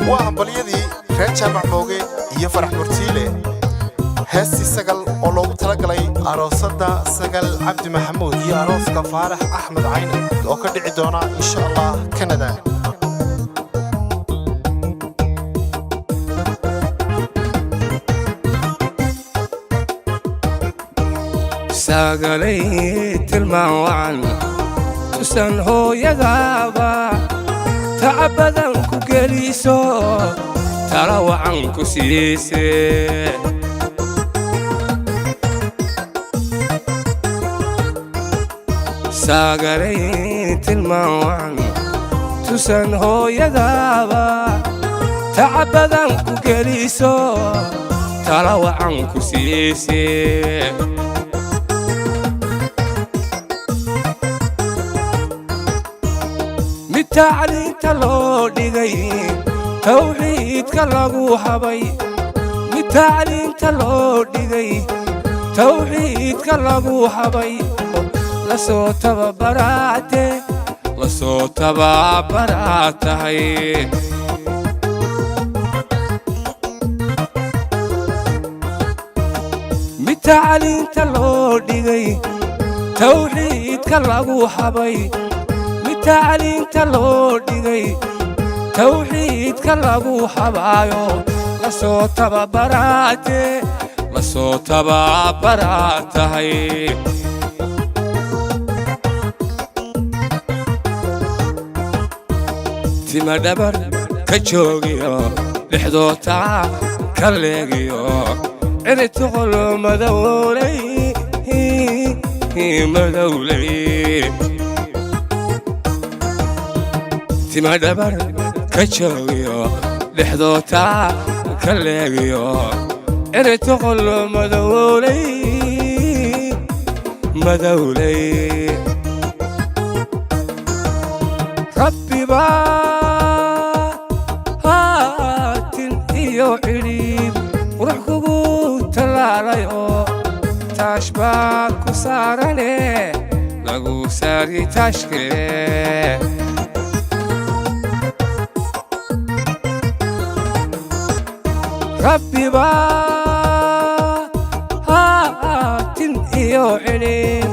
وهمبليدي reer Jaamac Mooge iyo Farax Murtiile heestii sagal oo loogu talagalay aroosada Sagal Cabdi Maxamuud iyo arooska Faarax Axmed Cayne oo ka dhici doona insha Allah Canada sagalay tilmaan tusan hooyadaaba tacabadan ku geliso tala wacan ku siise sagalay tilmaan tusan hooyadaaba tacabadan ku geliso tala wacan ku siise تعليم تلودي توحيد كلاغو حبي متعليم تلودي توحيد كلاغو حبي لصوت ببراته لصوت ببراته متعليم تلودي توحيد كلاغو حبي تعليم تلودي توحيد كلاغو حبايو لصوت ببراته لصوت ببراته تيما دبر كجوغيو لحدوتا كالليغيو عرت غلو مدولي مدولي تيما دبر كجوغيو لحدوتا كالليغيو عرت غلو مدولي مدولي ربي هاتن إيو عريب وروح كوكو تلاليو تاشباك وسارني لغو ساري تاشكي ربي هاتن إيو عريب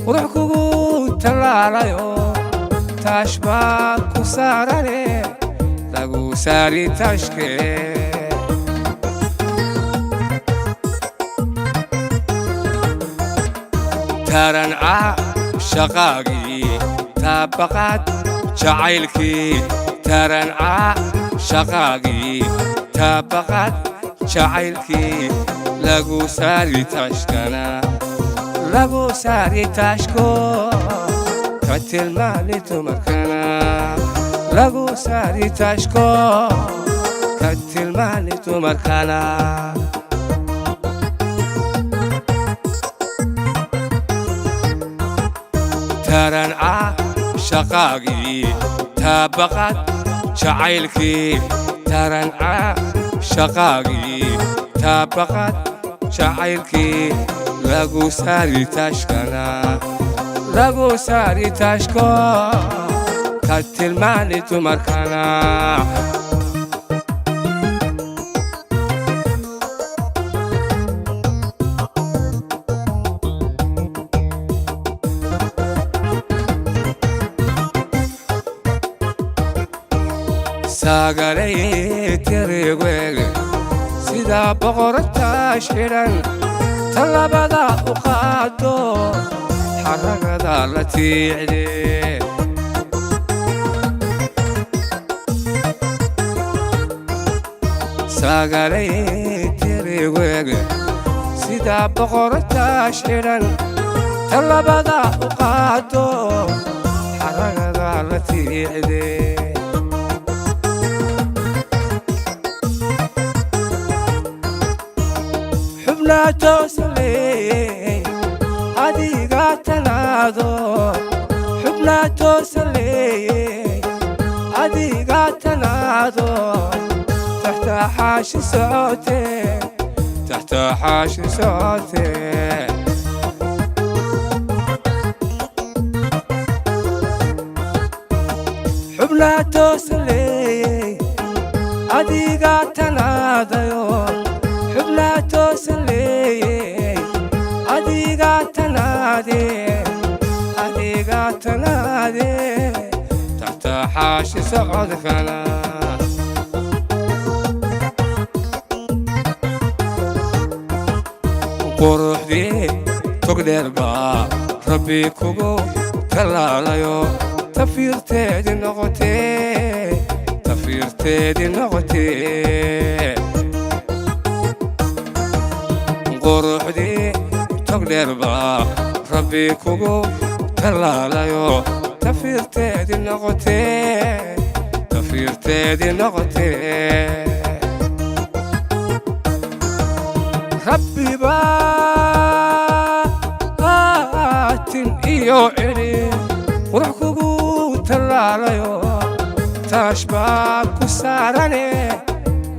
وروح كوكو تلاليو تاشباك وسارني لغو ساري تاشكي ترن شقاقي تابقات جعيلكي ترن شقاقي تابقات جعيلكي لغو ساري تاشكنا لغو ساري تاشكو كتل مالي تمركنا لغو ساري تاشكو كتل مالي تمركنا ترن شقاقي تابقات جعيلكي ترن شقاقي تابقات جعيلكي لغو ساري تاشكنا لغو ساري تاشكو كتل مالي تمركنا ساقلي تريقويق سيدا بغرتا شيران تلابدا وقادو حرقدا لتيعدي ساقلي تريقويق سيدا بغرتا شيران تلابدا وقادو حرقدا لتيعدي حبنا توصلي أديقا تنادو حبنا توصلي أديقا تنادو تحت حاشي صوتي تحت حاشي صوتي حبنا توصلي adiga tanaadayo xubnaa toosan leeyey adiga tanaade adiga tanaade taxtaaxaashi socodkana quruxdii tog dheer baa rabbi kugu talaalayo tafiirteedi noqotee tafiirteedi noqotee quruxdii tog dheer baa rabbi kugu talaalayo tafiirteedi noqotee tafiirteedi noqotee rabbi baatin iyo celi qurux kugu talaalayo taash baa ku saarane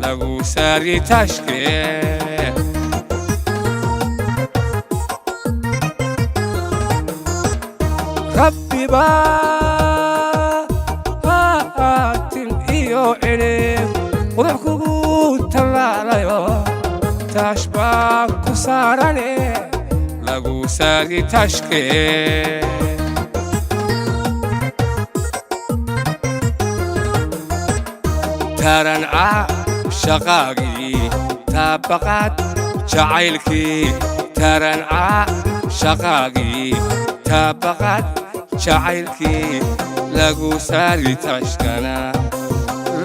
lagu saari taashkee rabbi baatin iyo celi qurux kugu talaalayo taash baa ku saarane lagu saari taashkee taranca shaqaagii taabaqaad jacaylkii taranca shaqaagii taabaqaad jacaylkii lagu saari taashkana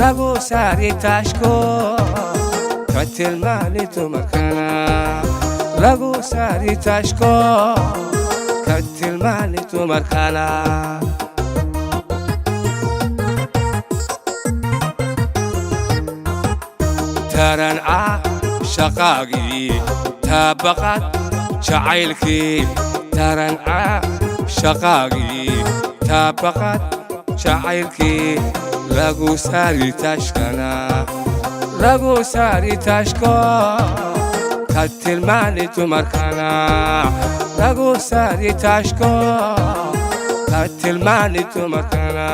lagu saari taashko ka tilmaani dumarkana lagu saari taashko ka tilmaani dumarkana taranca shaqaagii taabaqaad jacaylkii taranca shaqaagii taabaqaad jacaylkii lagu saari taashkana lagu saari taashko ka tilmaani dumarkana lagu saari taashko ka tilmaani dumarkana